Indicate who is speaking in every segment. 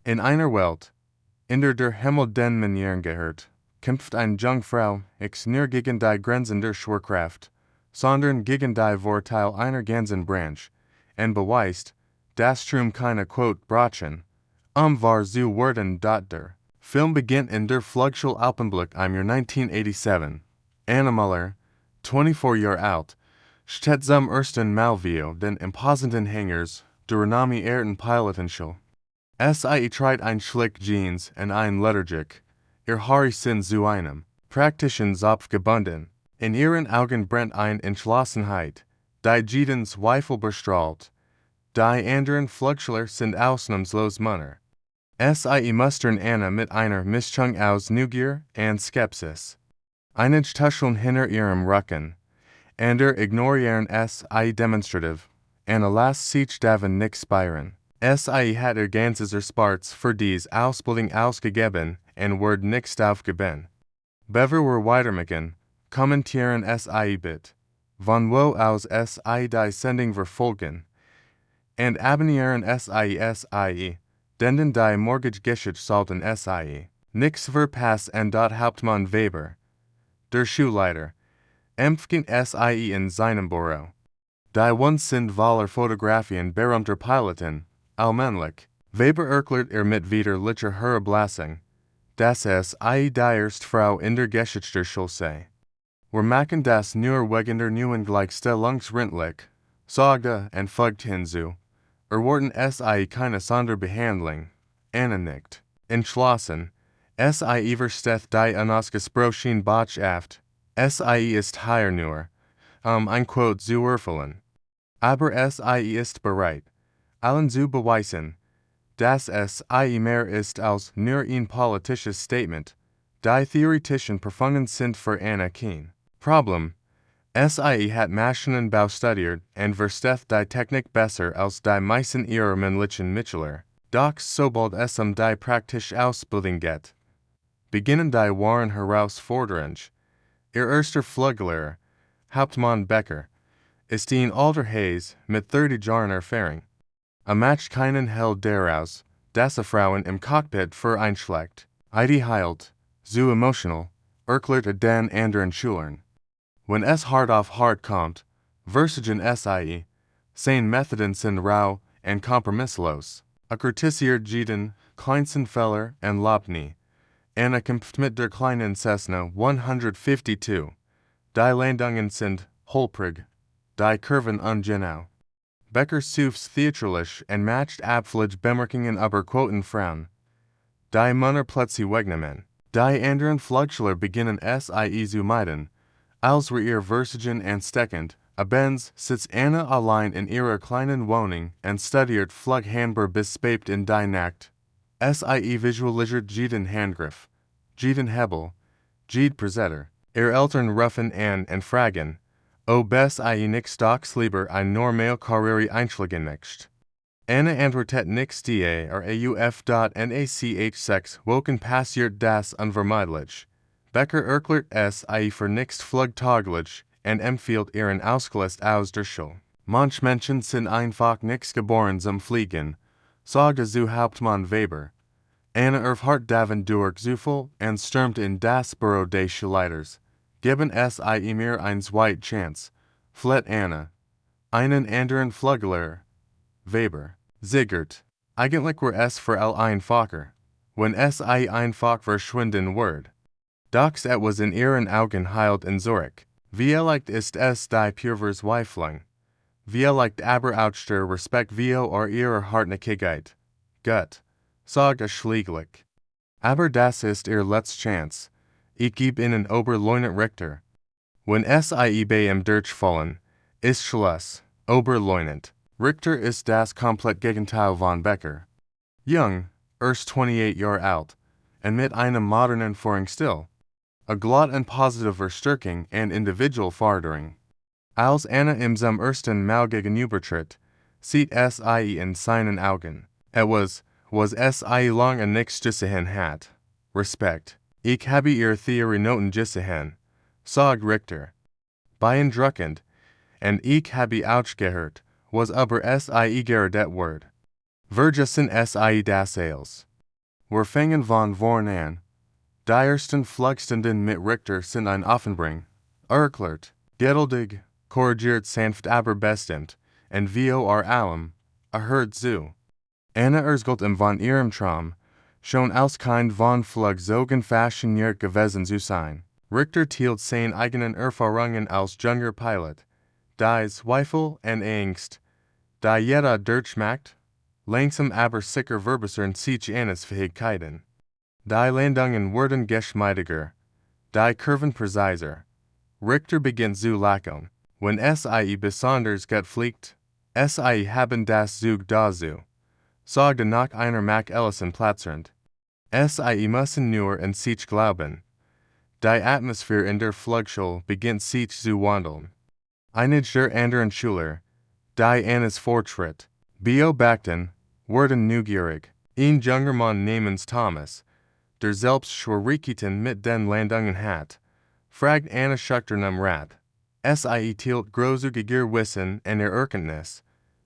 Speaker 1: In einer Welt, in der Himmel den Manieren gehört, kämpft eine Jungfrau, ich nur gegen die Grenzen der Schwerkraft, sondern gegen die Vorteil einer ganzen Branche, und beweist, dass Strom keine Quote-Brachen, wahr zu werden. Der Film beginnt in der Flugschule Alpenblick im Jahr 1987. Anna Muller, 24 Jahre alt, steht zum ersten Mal via den imposenden Hängers der Quotenpilotin. Sie trägt ein schlick Jeans und ein Lederjack. Ihr Haare sind zu einem praktischen Zopf gebunden. In ihren Augen brennt eine Entschlossenheit, die jeden Zweifel bestrahlt. Die anderen Flugschüler sind ausnahmslos Männer. Sie mustern Anna mit einer Mischung aus Neugier und Skepsis. Einige tuscheln hinter ihrem Rücken. Andere ignorieren sie demonstrativ. Anna lässt sich davon nicht spüren. Sie hat ihr ganzes Erspartes für dies Ausbildung ausgegeben und wird nicht aufgeben. Bevor wir weitermachen, kommentieren Sie bitte, von wo aus Sie die Sendung verfolgen, und abonnieren Sie, denn die morgige Geschichte sollten Sie nichts verpassen. Hauptmann Weber, der Schulleiter, empfängt Sie in seinem Büro. Die uns sind voller Fotografien berühmter Piloten, allmählich. Weber erklärt mit widerlicher Herablassung, dass die erste Frau in der Geschichte sei. Wir machen das nur wegen der neuen Gleichstellungsrentlich, sagte und fügt hinzu. Erwarten Sie keine Sonderbehandlung, Anna nickt. Entschlossen, Sie versteht die unausgesprochene Botschaft, Sie ist hier nur, ein Quote zu erfüllen. Aber Sie ist bereit, allen zu beweisen, dass Sie mehr ist als nur ein politisches Statement. Die theoretischen Prüfungen sind für Anna kein Problem. Sie hat Maschinenbau studiert und versteht die Technik besser als die meisten ihrer männlichen Mitschüler. Doch sobald es die praktische Ausbildung geht, beginnen die wahren Herausforderungen. Ihr erster Fluglehrer, Hauptmann Becker, ist ein alter Hayes mit 30 Jahren Erfahrung. Macht keinen Held daraus, dass Frauen im Cockpit vereinschlägt. Die heilt, zu emotional, erklärt den anderen Schülern. Wenn es hart auf hart kommt, versichern Sie, seine Methoden sind rau und kompromisslos. Kritisiert jeden kleinsten Fehler und lobt nie. Anna kämpft mit der kleinen Cessna 152. Die Landungen sind holprig, die Kurven ungenau. Becker sucht theatralisch und macht abfällige Bemerkungen über Quotenfrauen. Die Männer plötzlich wegnehmen. Die anderen Flugschüler beginnen Sie zu meiden. Als wir ihr versichern und steckend, abends sitzt Anna allein in ihrer kleinen Wohnung und studiert Flughandbuch bis spät in die Nacht. Sie visualisiert jeden Handgriff, jeden Hebel, jede Presetter. Ihr Eltern rufen an und fragen, ob Sie nicht doch lieber eine normale Karriere einschlagen möchte. Anna antwortet nichts auf.NACH6 woken passiert das unvermeidlich. Becker erklärt Sie für nicht flugtauglich und empfiehlt ihren Ausgleich aus der Schule. Manche Menschen sind einfach nicht geboren zum Fliegen, sagte zu Hauptmann Weber. Anna erfahrt davon durch Zufall und stürmt in das Büro des Schulleiters. Geben Sie mir eine zweite Chance, fleht Anna. Einen anderen Fluglehrer, Weber, Sigurd. Eigentlich war es für einfacher, wenn Sie einfach verschwinden wird. Doch etwas in ihren Augen heilt in Zurich. Vielleicht ist es die pure Zweiflung. Vielleicht aber auch der Respekt vor ihrer Hartnäckigkeit. Gut, sage schließlich. Aber das ist ihr letzte Chance. Ich gebe Ihnen Oberleutnant Richter. Wenn Sie bei ihm durchfallen, ist Schluss, Oberleutnant. Richter ist das komplett Gegenteil von Becker. Jung, erst 28 Jahre alt, und mit einem modernen Führungsstil. Glatt und positiver Stärkung und Individualförderung. Als Anna ihm zum ersten Mal gegenübertritt, sieht Sie in seinen Augen. Was Sie lange nichts gesehen hat. Respekt. Ich habe Ihre Theorie Noten gesehen, sagt Richter. Beeindruckend. Und ich habe auch gehört, was über Sie geredet wird. Vergessen Sie das alles. Werfangen von vorn an. Die ersten Flugstunden mit Richter sind ein Offenbring. Erklärt, geduldig, korrigiert sanft aber bestimmt, und vor allem, hört zu. Anna erzählt von ihrem Traum, schon als Kind von Flugzeugen fasziniert gewesen zu sein. Richter teilt seine eigenen Erfahrungen als junger Pilot, die Zweifel und Angst, die jeder durchmacht, langsam aber sicher verbessern sich Annas Fähigkeiten. Die Landungen werden geschmeidiger, die Kurven präziser. Richter beginnt zu lachen, wenn sie besonders gut fliegt. Sie haben das Zug dazu. Sagte nach einer Mac Ellison platzernd. Sie müssen nur an sich glauben. Die Atmosphäre in der Flugschule beginnt sich zu wandeln. Einige der anderen Schüler, die Annas Fortschritt beobachten, werden neugierig. Ein junger Mann namens Thomas, der selbst Schwierigkeiten mit den Landungen hat, fragt Anna schüchtern Rat. Sie teilt großzügiger Wissen und Erkenntnis.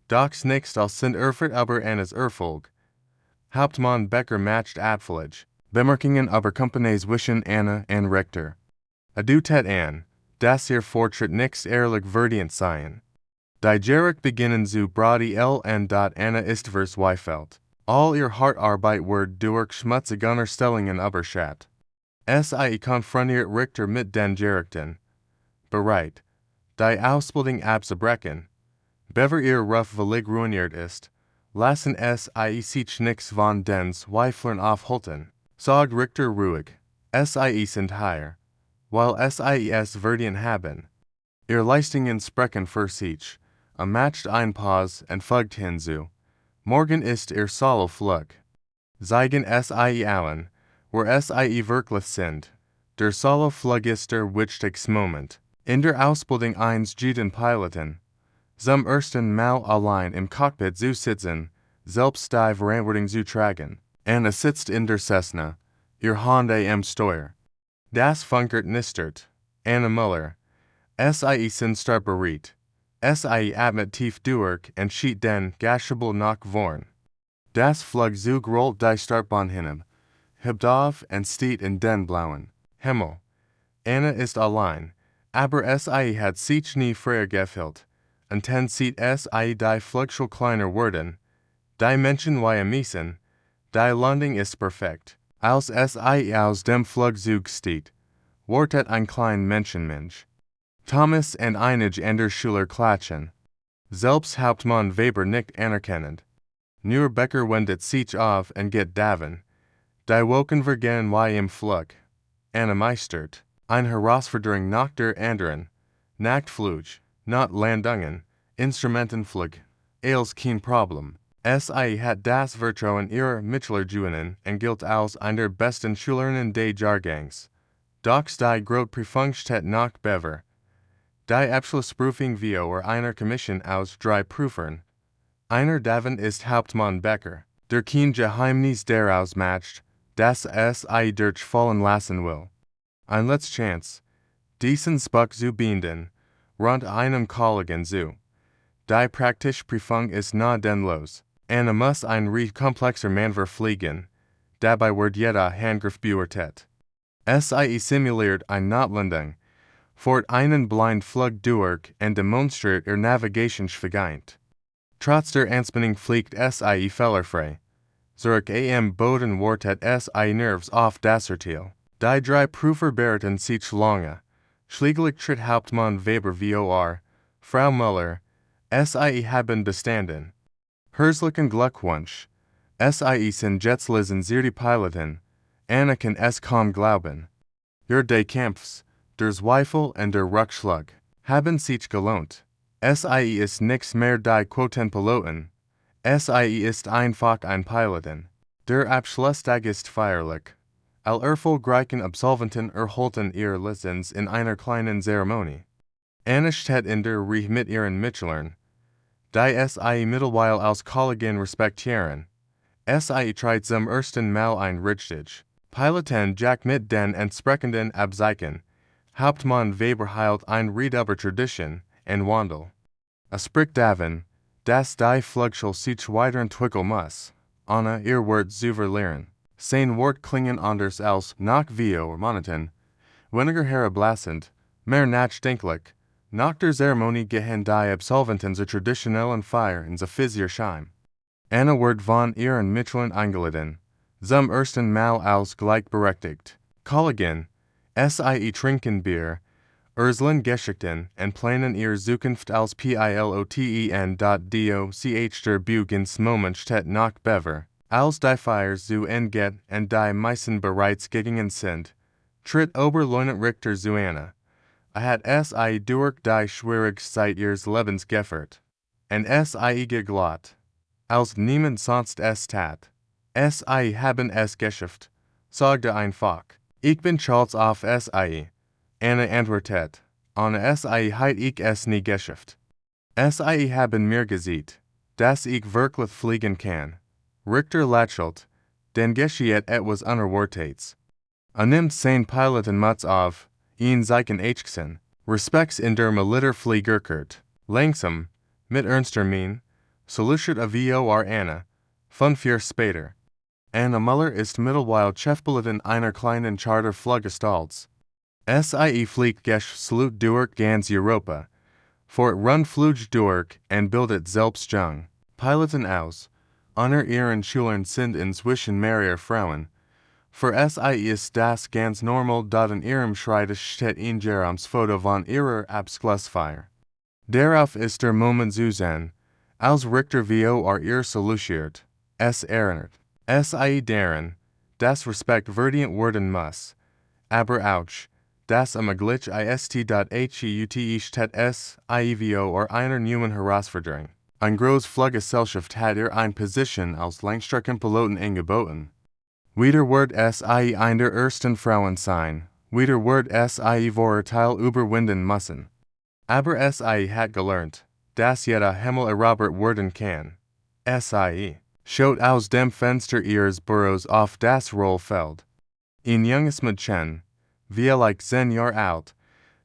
Speaker 1: Doch nichts als sind aber Annas Erfolg. Hauptmann Becker macht abfällig. Bemerkungen über Companies zwischen Anna und Richter. Adutet an, dass ihr Fortschritt nichts ehrlich verdient sein. Die Gericht beginnen zu und Anna ist verzweifelt. All ihr Hartarbeit wird durch schmutzige Unterstellungen überschattet. Sie konfrontiert Richter mit den Gerichten. Bereit, die Ausbildung abzubrechen. Bever ihr Ruf völlig ruiniert ist, lassen sie sich nichts von den Zweiflern aufhalten. Sagt Richter ruhig. Sie sind hier, weil sie es verdient haben. Ihr Leistungen sprechen für sich. Macht ein Pause und fügt hinzu. Morgen ist ihr Solo Flug. Zeigen sie allen, wer sie wirklich sind. Der Solo Flug ist der wichtigste Moment. In der Ausbildung eines jeden Piloten. Zum ersten Mal allein im Cockpit zu sitzen, selbst die Verantwortung zu tragen. Anna sitzt in der Cessna, ihr Hand am Steuer. Das funkert nistert. Anna Müller. Sie sind stark bereit. Sie atmet tief durch und schiebt den Gashable nach vorn. Das Flugzeug rollt die Startbahn hinab, hebt auf und steht in den blauen Himmel. Anna ist allein, aber sie hat sich nie früher gefühlt. Und dann sieht sie die Flugschule kleiner werden. Die Menschen müssen. Die Landung ist perfekt. Als sie aus dem Flugzeug steht, wird ein kleiner Menschenmensch. Thomas und einige andere Schüler klatschen. Selbst Hauptmann Weber nickt anerkennend. Nur Becker wendet sich auf und geht davon. Die Wochen vergehen wie im Flug. Anna meistert. Ein Herausforderung nach der anderen. Nachtflug, not Landungen, Instrumentenflug. Als kein Problem. Sie hat das Vertrauen ihrer Mitschüler und gilt als eine der besten Schülerinnen des Jahrgangs. Doch die Großprüfung steht nach Bever. Die Abschlussprüfung vor einer Kommission aus 3 Prüfern. Einer davon ist Hauptmann Becker, der kein Geheimnis daraus macht, dass sie durchfallen lassen will. Ein letzter Chance. Diesen Spuck zu binden, rund einem Kollegen zu. Die praktische Prüfung ist nah denn los. Anna muss ein recht komplexer Manöver fliegen. Dabei wird jeder Handgriff beurteilt. Sie simuliert eine Notlandung, fort einen Blindflug durch und demonstriert ihr Navigationsfähigkeit. Trotz der Anspannung fliegt sie fehlerfrei. Zurück am Boden wartet sie nervös auf das Urteil. Die 3 Prüfer beraten sich lange. Schließlich tritt Hauptmann Weber vor. Frau Müller, sie haben bestanden. Herzlichen Glückwunsch. Sie sind jetzt lizenzierte Piloten. Anna kann es kaum glauben. Ihr des Kampfs, der Zweifel und der Rückschlag haben sich gelohnt. Sie ist nichts mehr die Quotenpilotin. Sie ist einfach ein Piloten. Der Abschlusstag ist feierlich. Alle erfolgreichen Absolventen erhalten ihre Lizenz in einer kleinen Zeremonie. Anna steht in der Reihe mit ihren Mitschülern, die sie mittlerweile als Kollegen respektieren. Sie tritt zum ersten Mal ein richtig. Piloten Jack mit den entsprechenden Abzeichen. Hauptmann Weber heilt ein Ried über Tradition und Wandel. Spricht davon, dass die Flugschule sich weiterentwickeln muss. Anna ihr Wort zu verlieren. sein Wort klingen anders als nach Vio or Monoton, weniger herablassend, mehr nachdenklich, nach der Zeremonie gehen die Absolventen zur traditionellen Feier in Physier Anna wird von ihren Mitteln eingeladen, zum ersten Mal als gleichberechtigt. Kollegen, sie trinken Bier, erzählen Geschichten und planen ihre Zukunft als Piloten. Doch der Beginn steht noch bever, als die Feier zu Ende geht und die meisten bereits gegangen sind, tritt Oberleutnant Richter zu Anna. Hat sie durch die schwierige Zeit ihres Lebens geführt. Und sie geglaubt, als niemand sonst es tat. Sie haben es geschafft, sagte einfach. Ich bin stolz auf sie. Anna antwortet, ohne sie hätte ich es nie geschafft. Sie haben mir gesagt, dass ich wirklich fliegen kann. Richter lächelt, denn geschieht etwas Unerwartetes. Nimmt sein Pilotenmütze auf, ihn zeigen Ächzen, respects in der Militärflieger gehört, langsam, mit ernster Mien, salutiert vor Anna, 5 Jahre später. Anna Müller ist mittlerweile Chefpilotin einer kleinen Charterfluggestalt. Sie fliegt salut durch ganz Europa, fort Rundflug durch und bildet selbst jung Piloten aus, unter ihren Schülern sind inzwischen mehrere Frauen. Für sie ist das ganz normal, dort in ihrem Schreibtisch steht ein Jerums Foto von ihrer Abschlussfeier. Darauf ist der Moment zu sehen, als Richter ihr salutiert, es erinnert sie daran, dass Respekt verdient werden muss, aber auch, dass möglich ist. Steht einer neuen Herausforderung. Ein Großfluggesellschaft hat eine Position als Langstreckenpiloten angeboten. Wieder wird sie eine der ersten Frauen sein, wieder wird sie Vorurteil überwinden müssen. Aber sie hat gelernt, dass jeder Himmel erobert werden kann. Sie schaut aus dem Fenster ihres Büros auf das Rollfeld. Ein junges Mädchen, vielleicht 10 Jahre alt,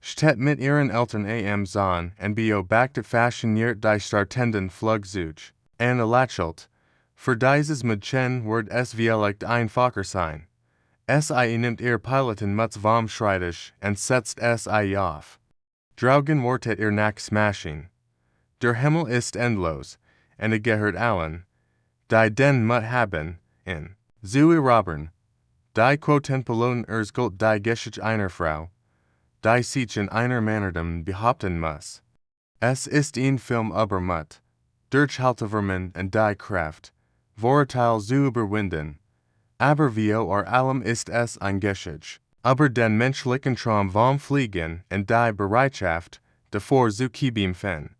Speaker 1: steht mit ihren Eltern am Zaun und beobachtet fasziniert die startenden Flugzeuge. Anna lächelt. Für dieses Mädchen wird es vielleicht einfacher sein. Sie nimmt ihr Pilotenmütze vom Schreibtisch und setzt sie auf. Draugen wird ihr nach smashing. Der Himmel ist endlos, und gehört allen, die den Mut haben, in zu erobern. Die Quotenpilotin erzählt die Geschichte einer Frau, die sich in einer Mannerdom behaupten muss. Es ist ein Film über Mut, Durchhaltevermögen und die Kraft, Vorurteile zu überwinden. Aber vor allem ist es ein Geschichte über den menschlichen Traum vom Fliegen und die Bereitschaft, davor zu kämpfen.